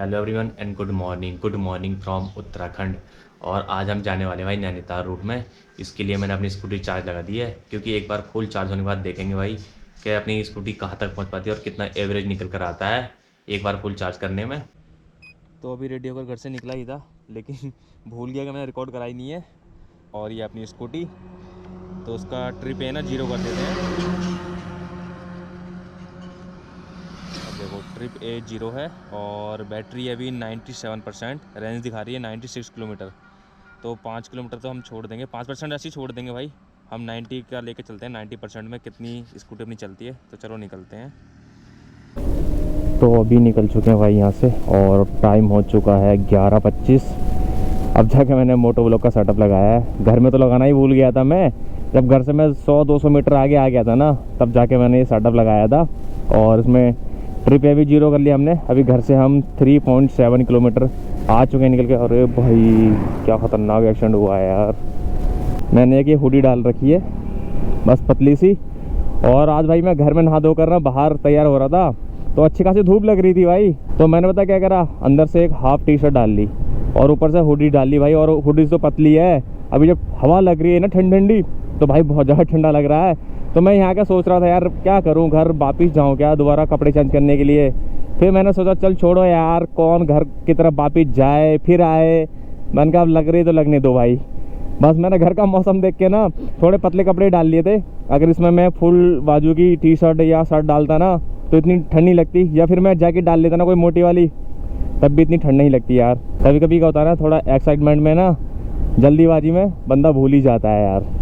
Hello everyone and good morning from Uttarakhand. और आज हम जाने वाले हैं भाई नैनीताल रूट में। इसके लिए मैंने अपनी स्कूटी चार्ज लगा दी है, क्योंकि एक बार फुल चार्ज होने के बाद देखेंगे भाई कि अपनी स्कूटी कहाँ तक पहुँच पाती है और कितना एवरेज निकल कर आता है एक बार फुल चार्ज करने में। तो अभी रेडी होकर घर से निकला ही था, लेकिन भूल गया कि मैंने रिकॉर्ड कराई नहीं है। और ये अपनी स्कूटी, तो उसका ट्रिप है ना 0 कर देते हैं। देखो ट्रिप ए 0 है और बैटरी अभी 97%, रेंज दिखा रही है 96 किलोमीटर। तो 5 किलोमीटर तो हम छोड़ देंगे, 5% ऐसे ही छोड़ देंगे भाई। हम 90 का लेके चलते हैं, 90% में कितनी स्कूटी अपनी चलती है। तो चलो निकलते हैं। तो अभी निकल चुके हैं भाई यहाँ से और टाइम हो चुका है 11:25। अब जाके मैंने मोटो ब्लॉक का सेटअप लगाया है। घर में तो लगाना ही भूल गया था मैं। जब घर से मैं 100-200 मीटर आगे आ गया था ना, तब जाके मैंने ये सेटअप लगाया था। और इसमें ट्रिप अभी 0 कर लिया हमने। अभी घर से हम 3.7 किलोमीटर आ चुके हैं निकल के। अरे भाई क्या ख़तरनाक एक्सीडेंट हुआ है यार। मैंने एक ये हुडी डाल रखी है बस पतली सी। और आज भाई मैं घर में नहा धो कर ना बाहर तैयार हो रहा था, तो अच्छी खासी धूप लग रही थी भाई। तो मैंने पता क्या करा, अंदर से एक हाफ टी शर्ट डाल ली और ऊपर से हुडी डाल ली भाई। और हुडी तो पतली है, अभी जब हवा लग रही है ना ठंडी ठंडी, तो भाई बहुत ज़्यादा ठंडा लग रहा है। तो मैं यहाँ का सोच रहा था यार क्या करूँ, घर वापस जाऊँ क्या दोबारा कपड़े चेंज करने के लिए। फिर मैंने सोचा चल छोड़ो यार, कौन घर की तरफ वापस जाए फिर आए। मैंने कहा अब लग रही तो लगने दो भाई। बस मैंने घर का मौसम देख के ना थोड़े पतले कपड़े डाल लिए थे। अगर इसमें मैं फुल बाजू की टी शर्ट या शर्ट डालता ना तो इतनी ठंड नहीं लगती, या फिर मैं जैकेट डाल लेता ना कोई मोटी वाली, तब भी इतनी ठंड नहीं लगती यार। कभी कभी क्या होता है ना, थोड़ा एक्साइटमेंट में ना जल्दीबाजी में बंदा भूल ही जाता है यार।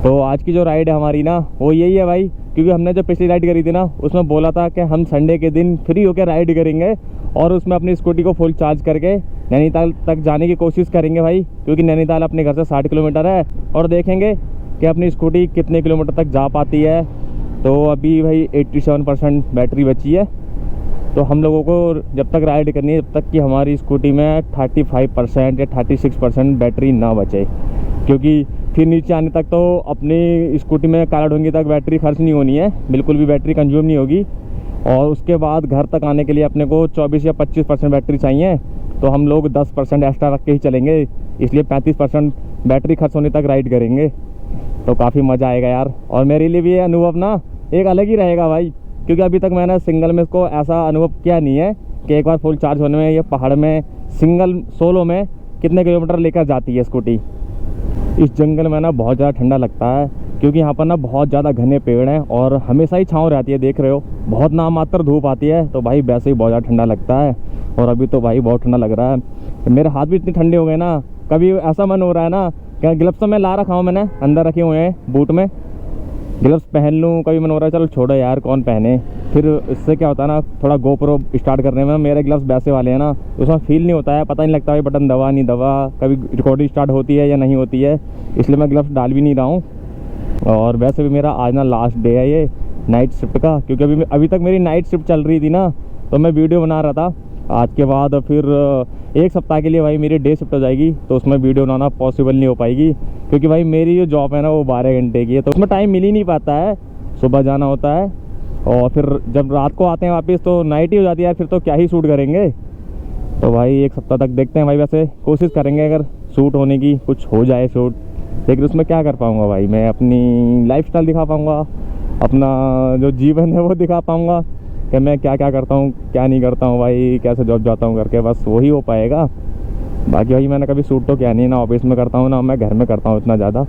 तो आज की जो राइड है हमारी ना वो यही है भाई, क्योंकि हमने जो पिछली राइड करी थी ना उसमें बोला था कि हम संडे के दिन फ्री होकर राइड करेंगे और उसमें अपनी स्कूटी को फुल चार्ज करके नैनीताल तक जाने की कोशिश करेंगे भाई। क्योंकि नैनीताल अपने घर से 60 किलोमीटर है और देखेंगे कि अपनी स्कूटी कितने किलोमीटर तक जा पाती है। तो अभी भाई 87% बैटरी बची है। तो हम लोगों को जब तक राइड करनी है, जब तक कि हमारी स्कूटी में 35% या 36% बैटरी ना बचे, क्योंकि फिर नीचे आने तक तो अपनी स्कूटी में काला ढूंगी तक बैटरी खर्च नहीं होनी है, बिल्कुल भी बैटरी कंज्यूम नहीं होगी। और उसके बाद घर तक आने के लिए अपने को 24 या 25% बैटरी चाहिए। तो हम लोग 10% एक्स्ट्रा रख के ही चलेंगे, इसलिए 35% बैटरी खर्च होने तक राइड करेंगे। तो काफ़ी मज़ा आएगा यार। और मेरे लिए भी ये अनुभव ना एक अलग ही रहेगा भाई, क्योंकि अभी तक मैंने सिंगल में इसको ऐसा अनुभव किया नहीं है कि एक बार फुल चार्ज होने में ये पहाड़ में सिंगल सोलो में कितने किलोमीटर लेकर जाती है स्कूटी। इस जंगल में ना बहुत ज़्यादा ठंडा लगता है, क्योंकि यहाँ पर ना बहुत ज़्यादा घने पेड़ हैं और हमेशा ही छाँव रहती है, देख रहे हो। बहुत नाम मात्र धूप आती है, तो भाई वैसे ही बहुत ज़्यादा ठंडा लगता है। और अभी तो भाई बहुत ठंडा लग रहा है, मेरे हाथ भी इतने ठंडे हो गए ना। कभी ऐसा मन हो रहा है ना क्या ग्लव्स तो मैं ला रखा हूँ, मैंने अंदर रखे हुए हैं बूट में, ग्लव्स पहन लूँ। कभी मन हो रहा है चलो छोड़ो यार कौन पहने। फिर इससे क्या होता है ना, थोड़ा गोप्रो स्टार्ट करने में मेरे ग्लव्स वैसे वाले हैं ना, उसमें फील नहीं होता है, पता नहीं लगता भाई बटन दबा नहीं दबा, कभी रिकॉर्डिंग स्टार्ट होती है या नहीं होती है। इसलिए मैं ग्लव्स डाल भी नहीं रहा हूँ। और वैसे भी मेरा आज ना लास्ट डे है ये नाइट शिफ्ट का, क्योंकि अभी तक मेरी नाइट शिफ्ट चल रही थी ना, तो मैं वीडियो बना रहा था। आज के बाद फिर एक सप्ताह के लिए भाई मेरी डे शिफ्ट हो जाएगी, तो उसमें वीडियो बनाना पॉसिबल नहीं हो पाएगी, क्योंकि भाई मेरी जो जॉब है ना वो 12 घंटे की है, तो उसमें टाइम मिल ही नहीं पाता है। सुबह जाना होता है और फिर जब रात को आते हैं वापस तो नाइट ही हो जाती है यार, फिर तो क्या ही शूट करेंगे। तो भाई एक सप्ताह तक देखते हैं भाई, वैसे कोशिश करेंगे अगर शूट होने की कुछ हो जाए शूट, लेकिन उसमें क्या कर पाऊँगा भाई, मैं अपनी लाइफस्टाइल दिखा पाऊँगा, अपना जो जीवन है वो दिखा पाऊँगा कि मैं क्या क्या करता हूँ क्या नहीं करता हूँ भाई, कैसे जॉब जाता हूँ करके, बस वही हो पाएगा। बाकी भाई मैंने कभी शूट तो क्या नहीं, ना ऑफिस में करता हूँ ना मैं घर में करता हूँ इतना ज़्यादा।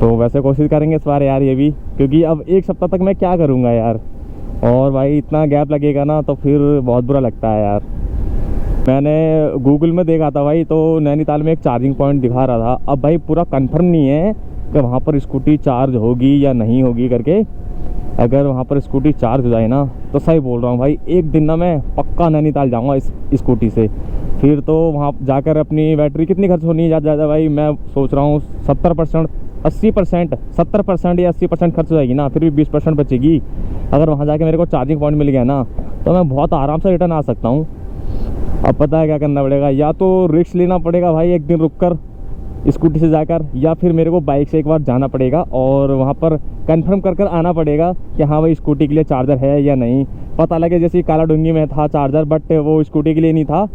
तो वैसे कोशिश करेंगे इस बार यार ये भी, क्योंकि अब एक सप्ताह तक मैं क्या करूँगा यार। और भाई इतना गैप लगेगा ना तो फिर बहुत बुरा लगता है यार। मैंने गूगल में देखा था भाई, तो नैनीताल में एक चार्जिंग पॉइंट दिखा रहा था। अब भाई पूरा कंफर्म नहीं है कि वहाँ पर स्कूटी चार्ज होगी या नहीं होगी करके। अगर वहाँ पर स्कूटी चार्ज हो जाए ना तो सही बोल रहा हूँ भाई, एक दिन ना मैं पक्का नैनीताल जाऊँगा इस स्कूटी से। फिर तो वहाँ जाकर अपनी बैटरी कितनी खर्च होनी है ज़्यादा ज़्यादा भाई, मैं सोच रहा हूँ 70% 80% 70% या 80% खर्च हो जाएगी ना, फिर भी 20% बचेगी। अगर वहाँ जाके मेरे को चार्जिंग पॉइंट मिल गया ना तो मैं बहुत आराम से रिटर्न आ सकता हूँ। अब पता है क्या करना पड़ेगा, या तो रिस्क लेना पड़ेगा भाई एक दिन रुक कर स्कूटी से जाकर, या फिर मेरे को बाइक से एक बार जाना पड़ेगा और वहाँ पर कंफर्म कर आना पड़ेगा कि हाँ भाई स्कूटी के लिए चार्जर है या नहीं। पता लगे जैसे काला डूंगी में था चार्जर, बट वो स्कूटी के लिए नहीं था,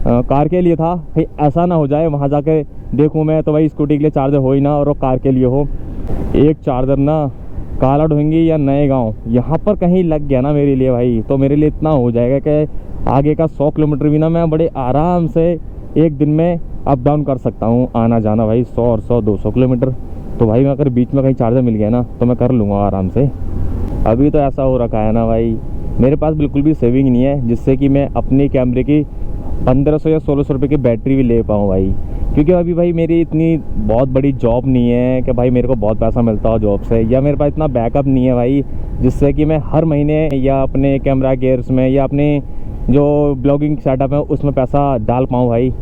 कार के लिए था। भाई ऐसा ना हो जाए वहाँ जाके देखूँ मैं तो भाई स्कूटी के लिए चार्जर हो ही ना और वो कार के लिए हो। एक चार्जर ना काला ढूंगी या नए गांव यहाँ पर कहीं लग गया ना मेरे लिए भाई, तो मेरे लिए इतना हो जाएगा कि आगे का 100 किलोमीटर भी ना मैं बड़े आराम से एक दिन में अप डाउन कर सकता हूँ, आना जाना भाई 100 और 200 किलोमीटर। तो भाई मैं अगर बीच में कहीं चार्जर मिल गया ना तो मैं कर लूँगा आराम से। अभी तो ऐसा हो रखा है ना भाई, मेरे पास बिल्कुल भी सेविंग नहीं है जिससे कि मैं अपने कैमरे की 1500 या 1600 रुपये की बैटरी भी ले पाऊँ भाई। क्योंकि अभी भाई मेरी इतनी बहुत बड़ी जॉब नहीं है कि भाई मेरे को बहुत पैसा मिलता हो जॉब से, या मेरे पास इतना बैकअप नहीं है भाई जिससे कि मैं हर महीने या अपने कैमरा गियर्स में या अपने जो ब्लॉगिंग सेटअप है उसमें पैसा डाल पाऊँ भाई।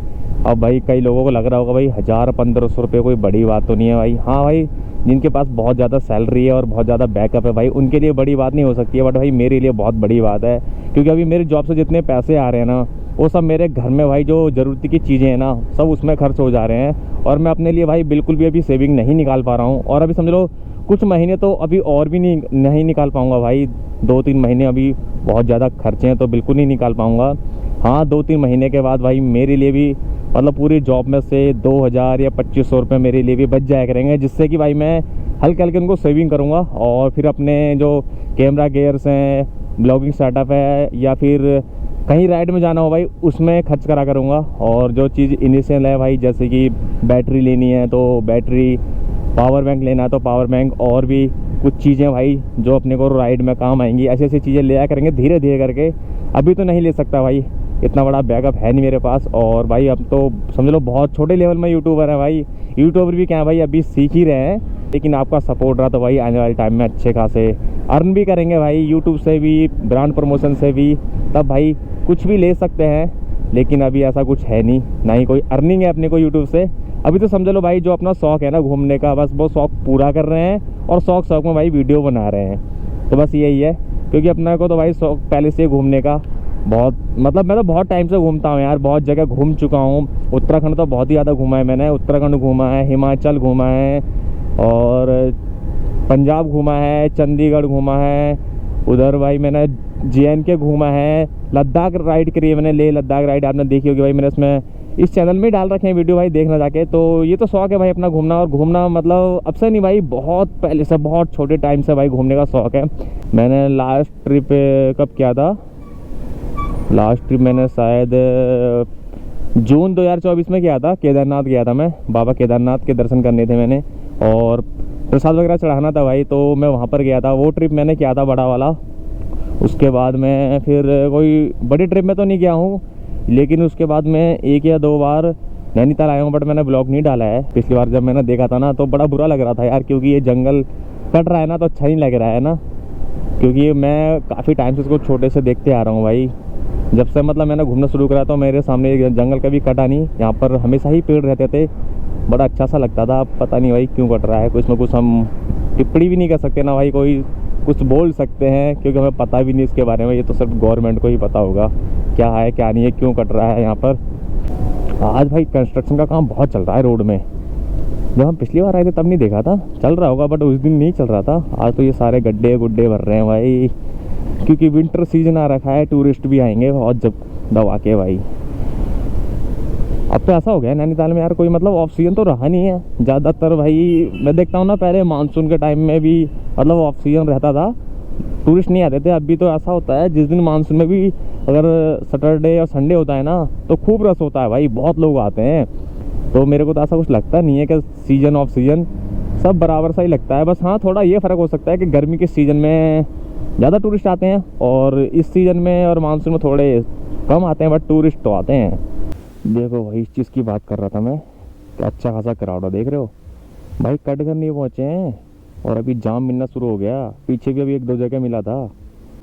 अब भाई कई लोगों को लग रहा होगा भाई 1000-1500 रुपये कोई बड़ी बात तो नहीं है भाई। हाँ भाई, जिनके पास बहुत ज़्यादा सैलरी है और बहुत ज़्यादा बैकअप है भाई उनके लिए बड़ी बात नहीं हो सकती है, बट भाई मेरे लिए बहुत बड़ी बात है। क्योंकि अभी मेरी जॉब से जितने पैसे आ रहे हैं ना वो सब मेरे घर में भाई जो ज़रूरत की चीज़ें हैं ना सब उसमें खर्च हो जा रहे हैं, और मैं अपने लिए भाई बिल्कुल भी अभी सेविंग नहीं निकाल पा रहा हूँ। और अभी समझ लो कुछ महीने तो अभी और भी नहीं निकाल पाऊँगा भाई, 2-3 महीने अभी बहुत ज़्यादा खर्चे हैं तो बिल्कुल नहीं निकाल पाऊँगा। हाँ 2-3 महीने के बाद भाई मेरे लिए भी मतलब पूरी जॉब में से 2000 या 2500 रुपये मेरे लिए भी बच जाया करेंगे, जिससे कि भाई मैं हल्के हल्के उनको सेविंग करूँगा और फिर अपने जो कैमरा गियर्स हैं, ब्लॉगिंग सेटअप है या फिर कहीं राइड में जाना हो भाई उसमें खर्च करा करूँगा। और जो चीज़ इनिशियल है भाई जैसे कि बैटरी लेनी है तो बैटरी, पावर बैंक लेना है तो पावर बैंक, और भी कुछ चीज़ें भाई जो अपने को राइड में काम आएंगी, ऐसी ऐसी चीज़ें लिया करेंगे धीरे धीरे करके। अभी तो नहीं ले सकता भाई, इतना बड़ा बैकअप है नहीं मेरे पास। और भाई अब तो समझ लो बहुत छोटे लेवल में यूट्यूबर है भाई, यूट्यूबर भी क्या है भाई अभी सीख ही रहे हैं, लेकिन आपका सपोर्ट रहा तो भाई आने वाले टाइम में अच्छे खासे अर्न भी करेंगे भाई यूट्यूब से भी, ब्रांड प्रमोशन से भी, तब भाई कुछ भी ले सकते हैं। लेकिन अभी ऐसा कुछ है नहीं, ना ही कोई अर्निंग है अपने को यूट्यूब से। अभी तो समझ लो भाई जो अपना शौक़ है ना घूमने का, बस वो शौक़ पूरा कर रहे हैं और शौक़ में भाई वीडियो बना रहे हैं, तो बस यही है। क्योंकि अपने को तो भाई शौक़ पहले से घूमने का बहुत, मतलब मैं तो बहुत टाइम से घूमता हूँ यार, बहुत जगह घूम चुका हूँ। उत्तराखंड तो बहुत ही ज़्यादा घूमा है मैंने, उत्तराखंड घूमा है, हिमाचल घूमा है और पंजाब घूमा है, चंडीगढ़ घूमा है, उधर भाई मैंने JNK घूमा है, लद्दाख राइड करी है मैंने, लेह लद्दाख राइड आपने देखी होगी भाई, मैंने इसमें इस चैनल में डाल रखे हैं वीडियो भाई, देखना जाके। तो ये तो शौक़ है भाई अपना घूमना, और घूमना मतलब अब से नहीं भाई, बहुत पहले से, बहुत छोटे टाइम से भाई घूमने का शौक़ है। मैंने लास्ट ट्रिप कब किया था, लास्ट ट्रिप मैंने शायद जून 2024 में किया था, केदारनाथ गया था मैं, बाबा केदारनाथ के दर्शन करने थे मैंने और प्रसाद वगैरह चढ़ाना था भाई, तो मैं वहाँ पर गया था। वो ट्रिप मैंने किया था बड़ा वाला। उसके बाद मैं फिर कोई बड़ी ट्रिप में तो नहीं गया हूँ, लेकिन उसके बाद मैं 1 या 2 बार नैनीताल आया हूँ, बट मैंने ब्लॉग नहीं डाला है। पिछली बार जब मैंने देखा था ना तो बड़ा बुरा लग रहा था यार, क्योंकि ये जंगल कट रहा है ना तो अच्छा नहीं लग रहा है ना, क्योंकि मैं काफ़ी टाइम से इसको छोटे से देखते आ रहा हूँ भाई। जब से मतलब मैंने घूमना शुरू करा तो मेरे सामने जंगल कभी कटा नहीं, यहाँ पर हमेशा ही पेड़ रहते थे, बड़ा अच्छा सा लगता था। अब पता नहीं भाई क्यों कट रहा है, कुछ में कुछ हम टिप्पणी भी नहीं कर सकते ना भाई, कोई कुछ बोल सकते हैं क्योंकि हमें पता भी नहीं इसके बारे में, ये तो सिर्फ गवर्नमेंट को ही पता होगा क्या है क्या नहीं है, क्यों कट रहा है यहाँ पर। आज भाई कंस्ट्रक्शन का काम बहुत चल रहा है रोड में, जब हम पिछली बार आए थे तब नहीं देखा था, चल रहा होगा बट उस दिन नहीं चल रहा था। आज तो ये सारे गड्ढे गुड्ढे भर रहे हैं भाई, क्योंकि विंटर सीजन आ रखा है, टूरिस्ट भी आएंगे बहुत जब दबा के भाई। अब तो ऐसा हो गया नैनीताल में यार, कोई मतलब ऑफ सीजन तो रहा नहीं है ज़्यादातर भाई। मैं देखता हूँ ना पहले मानसून के टाइम में भी मतलब ऑफ सीजन रहता था, टूरिस्ट नहीं आते थे। अभी तो ऐसा होता है जिस दिन मानसून में भी अगर सैटरडे और संडे होता है ना तो खूब रश होता है भाई, बहुत लोग आते हैं। तो मेरे को तो ऐसा कुछ लगता नहीं है कि सीजन ऑफ सीजन सब बराबर सा ही लगता है। बस हाँ थोड़ा ये फ़र्क हो सकता है कि गर्मी के सीज़न में ज़्यादा टूरिस्ट आते हैं और इस सीज़न में और मानसून में थोड़े कम आते हैं, बट टूरिस्ट तो आते हैं। देखो भाई इस चीज़ की बात कर रहा था मैं कि अच्छा खासा क्राउड है, देख रहे हो भाई, कट कर नहीं पहुँचे हैं और अभी जाम मिलना शुरू हो गया। पीछे भी अभी 1-2 जगह मिला था।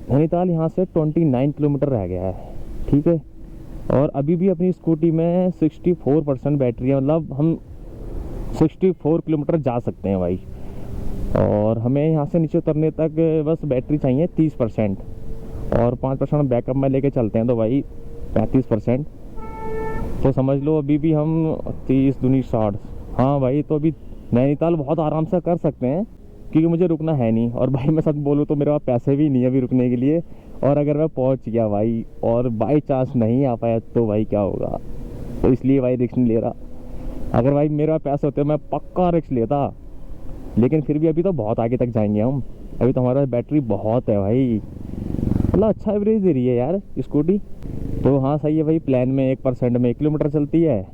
नैनीताल यहाँ से 29 किलोमीटर रह गया है, ठीक है, और अभी भी अपनी स्कूटी में 64% बैटरी है, मतलब हम 64 किलोमीटर जा सकते हैं भाई। और हमें यहाँ से नीचे उतरने तक बस बैटरी चाहिए 30%, और 5% बैकअप में लेके चलते हैं तो भाई 35%। तो समझ लो अभी भी हम 30 दूनी 60, हाँ भाई, तो अभी नैनीताल बहुत आराम से कर सकते हैं क्योंकि मुझे रुकना है नहीं। और भाई मैं सच बोलूँ तो मेरे पास पैसे भी नहीं है अभी रुकने के लिए, और अगर मैं पहुंच गया भाई और बाई चांस नहीं आ पाया तो भाई क्या होगा। तो इसलिए भाई रिस्क नहीं ले रहा। अगर भाई मेरे पास पैसे होते मैं पक्का रिस्क लेता, लेकिन फिर भी अभी तो बहुत आगे तक जाएंगे हम। अभी तो हमारे पास बैटरी बहुत है भाई, मतलब अच्छा एवरेज दे रही है यार स्कूटी। तो हाँ सही है भाई, प्लान में 1% में 1 किलोमीटर चलती है।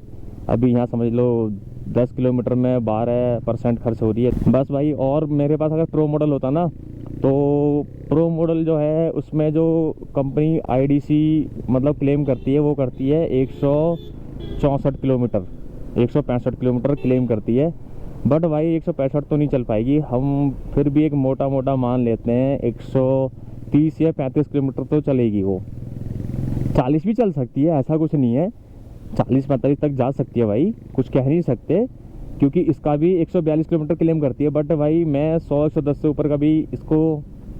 अभी यहाँ समझ लो 10 किलोमीटर में 12% खर्च हो रही है बस भाई। और मेरे पास अगर प्रो मॉडल होता ना, तो प्रो मॉडल जो है उसमें जो कंपनी IDC मतलब क्लेम करती है वो करती है 164 किलोमीटर, 165 किलोमीटर क्लेम करती है। बट भाई 165 तो नहीं चल पाएगी, हम फिर भी एक मोटा मोटा मान लेते हैं 130 या 35 किलोमीटर तो चलेगी वो। 40 भी चल सकती है, ऐसा कुछ नहीं है, 40-45 तक जा सकती है भाई, कुछ कह नहीं सकते। क्योंकि इसका भी 142 किलोमीटर क्लेम करती है। बट भाई मैं 100-110 से ऊपर का भी इसको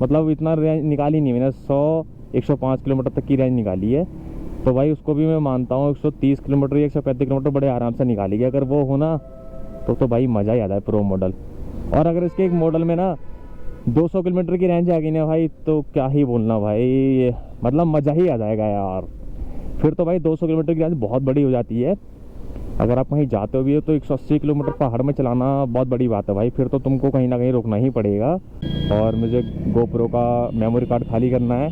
मतलब इतना रेंज निकाली नहीं मैंने, 100-105 किलोमीटर तक की रेंज निकाली है। तो भाई उसको भी मैं मानता हूँ 130 किलोमीटर या 135 किलोमीटर बड़े आराम से निकालेगी। अगर वो हो ना तो भाई मज़ा ही आता है प्रो मॉडल। और अगर इसके एक मॉडल में ना 200 किलोमीटर की रेंज आ गई ना भाई, तो क्या ही बोलना भाई, मतलब मज़ा ही आ जाएगा यार। फिर तो भाई 200 किलोमीटर की रेंज बहुत बड़ी हो जाती है। अगर आप कहीं जाते हो भी हो तो 180 किलोमीटर पहाड़ में चलाना बहुत बड़ी बात है भाई, फिर तो तुमको कहीं ना कहीं रुकना ही पड़ेगा। और मुझे GoPro का मेमोरी कार्ड खाली करना है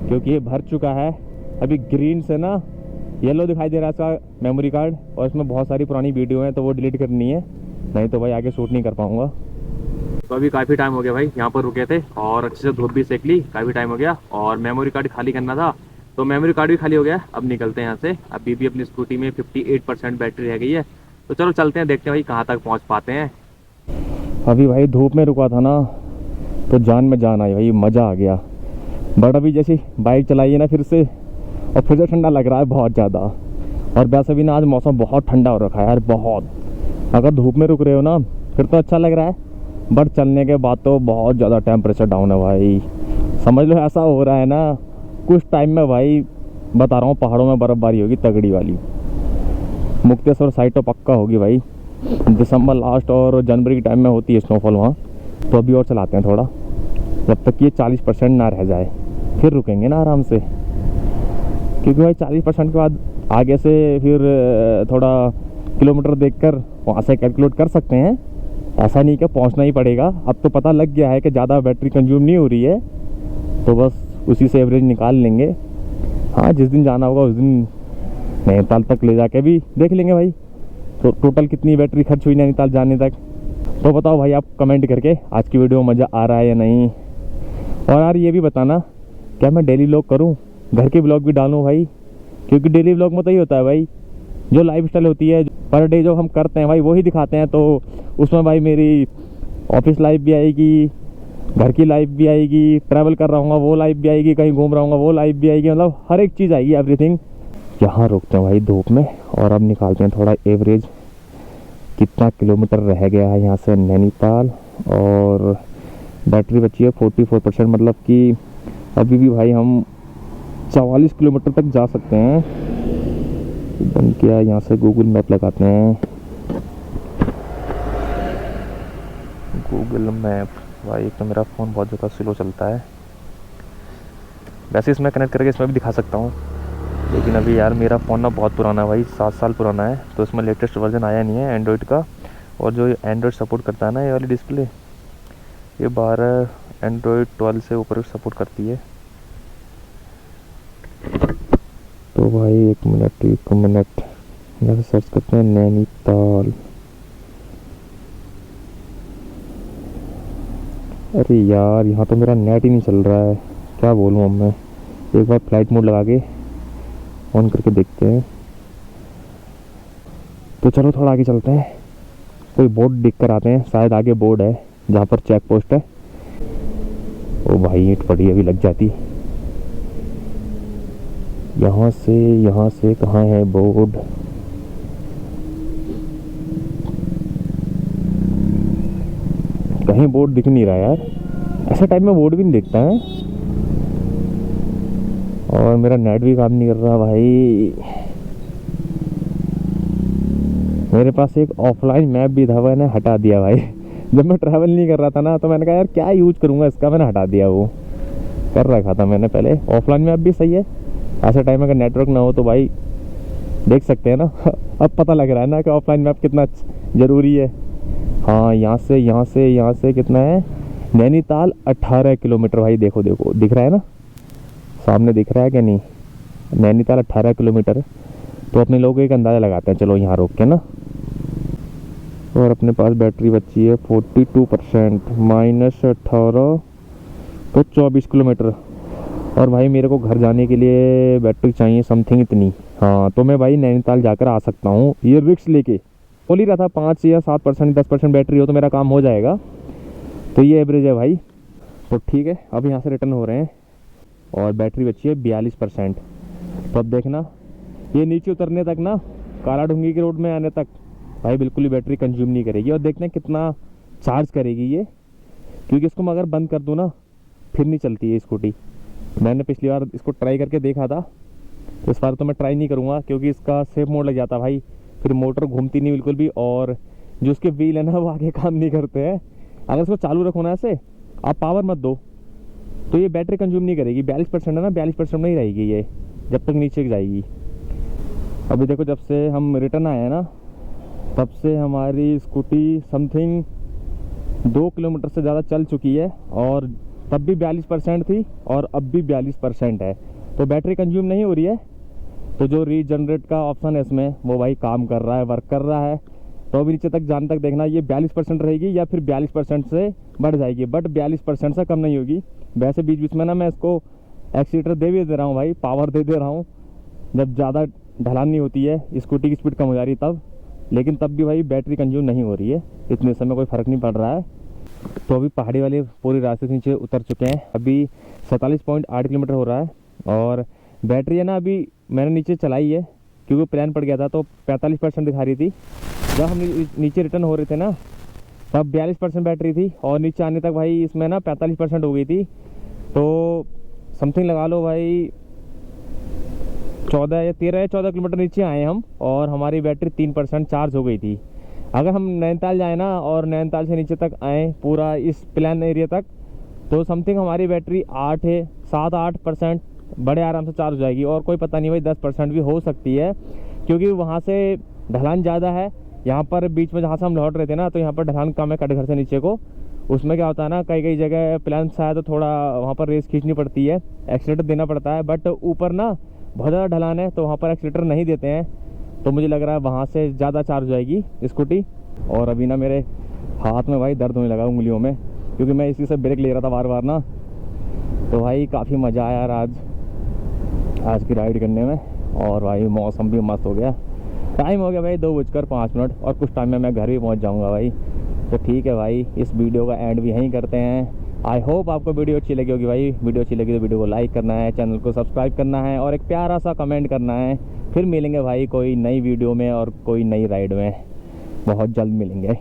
क्योंकि ये भर चुका है। अभी ग्रीन से ना येलो दिखाई दे रहा है इसका मेमोरी कार्ड, और इसमें बहुत सारी पुरानी वीडियो हैं तो वो डिलीट करनी है, नहीं तो भाई आगे शूट नहीं कर पाऊँगा। तो अभी काफ़ी टाइम हो गया भाई, यहाँ पर रुके थे और अच्छे से धूप भी सेक ली, काफ़ी टाइम हो गया। और मेमोरी कार्ड खाली करना था तो मेमोरी कार्ड भी खाली हो गया। अब निकलते हैं यहाँ से। अभी भी अपनी स्कूटी में 58% बैटरी रह गई है, तो चलो चलते हैं, देखते हैं भाई कहाँ तक पहुँच पाते हैं। अभी भाई धूप में रुका था ना तो जान में जान आई भाई, मज़ा आ गया। बट अभी जैसे बाइक चलाई है ना फिर से, और फिर से ठंडा लग रहा है बहुत ज़्यादा। और वैसे भी ना आज मौसम बहुत ठंडा हो रखा है यार, बहुत। अगर धूप में रुक रहे हो ना फिर तो अच्छा लग रहा है, बट चलने के बाद तो बहुत ज़्यादा टेम्परेचर डाउन है भाई। समझ लो ऐसा हो रहा है ना कुछ टाइम में भाई, बता रहा हूँ पहाड़ों में बर्फ़बारी होगी तगड़ी वाली। मुक्तेश्वर साइड तो पक्का होगी भाई, दिसंबर लास्ट और जनवरी के टाइम में होती है स्नोफॉल वहाँ। तो अभी और चलाते हैं थोड़ा, जब तक ये 40% ना रह जाए, फिर रुकेंगे ना आराम से। क्योंकि भाई 40% के बाद आगे से फिर थोड़ा किलोमीटर देखकर वहाँ से कैलकुलेट कर सकते हैं। ऐसा नहीं कि पहुँचना ही पड़ेगा। अब तो पता लग गया है कि ज़्यादा बैटरी कंज्यूम नहीं हो रही है, तो बस उसी से एवरेज निकाल लेंगे। हाँ जिस दिन जाना होगा उस दिन नैनीताल तक ले जाके भी देख लेंगे भाई, तो टोटल कितनी बैटरी खर्च हुई नैनीताल जाने तक। तो बताओ भाई आप कमेंट करके आज की वीडियो में मज़ा आ रहा है या नहीं। और यार ये भी बताना क्या मैं डेली व्लॉग करूँ, घर के व्लॉग भी डालूँ भाई, क्योंकि डेली व्लॉग में तो ही होता है भाई जो लाइफस्टाइल होती है पर डे जो हम करते हैं भाई वही दिखाते हैं। तो उसमें भाई मेरी ऑफिस लाइफ भी आएगी, घर की लाइफ भी आएगी, ट्रैवल कर रहा हूँ वो लाइफ भी आएगी, कहीं घूम रहा हूँ वो लाइफ भी आएगी, मतलब हर एक चीज़ आएगी, एवरीथिंग। यहाँ रुकते हैं भाई धूप में और अब निकालते हैं थोड़ा एवरेज कितना किलोमीटर रह गया है यहाँ से नैनीताल। और बैटरी बची है 44%, मतलब कि अभी भी भाई हम 44 किलोमीटर तक जा सकते हैं। एकदम क्या यहाँ से गूगल मैप लगाते हैं, गूगल मैप। भाई एक तो मेरा फ़ोन बहुत ज़्यादा स्लो चलता है, वैसे इसमें कनेक्ट करके इसमें भी दिखा सकता हूँ, लेकिन अभी यार मेरा फ़ोन ना बहुत पुराना है भाई, 7 साल पुराना है, तो इसमें लेटेस्ट वर्जन आया नहीं है एंड्रॉयड का। और जो एंड्रॉयड सपोर्ट करता है ना ये वाली डिस्प्ले, ये 12 एंड्रॉयड 12 से ऊपर सपोर्ट करती है। तो भाई एक मिनट यहाँ से सर्च करते हैं नैनीताल। अरे यार यहाँ तो मेरा नेट ही नहीं चल रहा है, क्या बोलूँ अब मैं। एक बार फ्लाइट मोड लगा के ऑन करके देखते हैं। तो चलो थोड़ा आगे चलते हैं, कोई बोर्ड दिख कर आते हैं, शायद आगे बोर्ड है जहाँ पर चेक पोस्ट है। ओ भाई ईंट पड़ी अभी लग जाती। यहाँ से कहाँ है बोर्ड? कहीं बोर्ड दिख नहीं रहा यार, ऐसे टाइम में बोर्ड भी नहीं दिखता है। और मेरा नेट भी काम नहीं कर रहा भाई। मेरे पास एक ऑफलाइन मैप भी था, मैंने हटा दिया भाई। जब मैं ट्रैवल नहीं कर रहा था ना तो मैंने कहा यार क्या यूज करूँगा इसका, मैंने हटा दिया वो। कर रखा था मैंने पहले, ऑफलाइन में अब भी सही है। ऐसे टाइम अगर नेटवर्क ना हो तो भाई देख सकते हैं ना अब पता लग रहा है ना कि ऑफलाइन मैप कितना ज़रूरी है। हाँ, यहाँ से कितना है, नैनीताल 18 किलोमीटर भाई। देखो देखो दिख रहा है ना, सामने दिख रहा है कि नहीं, नैनीताल 18 किलोमीटर। तो अपने लोग एक अंदाज़ा लगाते हैं, चलो यहाँ रोक के ना। और अपने पास बैटरी बची है 42%, -18 तो 24 किलोमीटर। और भाई मेरे को घर जाने के लिए बैटरी चाहिए समथिंग इतनी। हाँ, तो मैं भाई नैनीताल जाकर आ सकता हूँ ये रिस्क लेके। बोल ही रहा था 5 या 7%, 10% बैटरी हो तो मेरा काम हो जाएगा। तो ये एवरेज है भाई। तो ठीक है, अब यहाँ से रिटर्न हो रहे हैं और बैटरी बची है 42%। तो अब देखना ये नीचे उतरने तक ना, काला ढूंगी के रोड में आने तक भाई बिल्कुल ही बैटरी कंज्यूम नहीं करेगी। और देखते हैं कितना चार्ज करेगी ये, क्योंकि इसको मैं अगर बंद कर दूँ ना फिर नहीं चलती है स्कूटी। मैंने पिछली बार इसको ट्राई करके देखा था, तो इस बार तो मैं ट्राई नहीं करूँगा क्योंकि इसका सेफ मोड लग जाता भाई, फिर मोटर घूमती नहीं बिल्कुल भी। और जो उसके व्हील है ना वो आगे काम नहीं करते हैं। अगर इसको चालू रखो ना ऐसे, आप पावर मत दो तो ये बैटरी कंज्यूम नहीं करेगी। 42% है ना, 42% में ही रहेगी ये जब तक नीचे जाएगी। अभी देखो जब से हम रिटर्न आए हैं ना तब से हमारी स्कूटी समथिंग 2 किलोमीटर से ज़्यादा चल चुकी है, और तब भी 42% थी और अब भी 42% है। तो बैटरी कंज्यूम नहीं हो रही है। तो जो रीजनरेट का ऑप्शन है इसमें वो भाई काम कर रहा है, वर्क कर रहा है। तो अभी नीचे तक जाने तक देखना ये 42% रहेगी या फिर 42% से बढ़ जाएगी, बट 42% से कम नहीं होगी। वैसे बीच बीच में ना मैं इसको एक्सीटर दे रहा हूँ भाई, पावर दे रहा हूँ जब ज़्यादा ढलान नहीं होती है, स्कूटी की स्पीड कम हो जा रही है तब। लेकिन तब भी भाई बैटरी कंज्यूम नहीं हो रही है, इतने समय कोई फ़र्क नहीं पड़ रहा है। तो अभी पहाड़ी वाले पूरी रास्ते से नीचे उतर चुके हैं। अभी 47.8 किलोमीटर हो रहा है और बैटरी है ना अभी मैंने नीचे चलाई है क्योंकि प्लान पड़ गया था, तो 45% दिखा रही थी। जब हम नीचे रिटर्न हो रहे थे ना तब 42% बैटरी थी और नीचे आने तक भाई इसमें ना 45% हो गई थी। तो समथिंग लगा लो भाई 14 या 14 किलोमीटर नीचे आए हम और हमारी बैटरी 3% चार्ज हो गई थी। अगर हम नैनीताल जाए ना और नैनीताल से नीचे तक आए पूरा इस प्लान एरिया तक, तो समथिंग हमारी बैटरी 7-8% बड़े आराम से चार्ज हो जाएगी। और कोई पता नहीं भाई 10% भी हो सकती है, क्योंकि वहाँ से ढलान ज़्यादा है। यहाँ पर बीच में जहाँ से हम लौट रहे थे ना तो यहाँ पर ढलान कम है कटघर से नीचे को। उसमें क्या होता है ना, कई जगह प्लान से आया तो थोड़ा वहाँ पर रेस खींचनी पड़ती है, एक्सीलेटर देना पड़ता है। बट ऊपर ना बहुत ज़्यादा ढलान है तो वहाँ पर एक्सीलेटर नहीं देते हैं। तो मुझे लग रहा है वहाँ से ज़्यादा चार्ज हो जाएगी स्कूटी। और अभी ना मेरे हाथ में भाई दर्द होने लगा उंगलियों में, क्योंकि मैं इसी से ब्रेक ले रहा था बार बार ना। तो भाई काफ़ी मज़ा आया यार आज की राइड करने में। और भाई मौसम भी मस्त हो गया। टाइम हो गया भाई 2:05 और कुछ टाइम में मैं घर भी पहुंच जाऊंगा भाई। तो ठीक है भाई, इस वीडियो का एंड भी यहीं करते हैं। आई होप आपको वीडियो अच्छी लगी होगी भाई। वीडियो अच्छी लगी तो वीडियो को लाइक करना है, चैनल को सब्सक्राइब करना है और एक प्यारा सा कमेंट करना है। फिर मिलेंगे भाई कोई नई वीडियो में और कोई नई राइड में, बहुत जल्द मिलेंगे।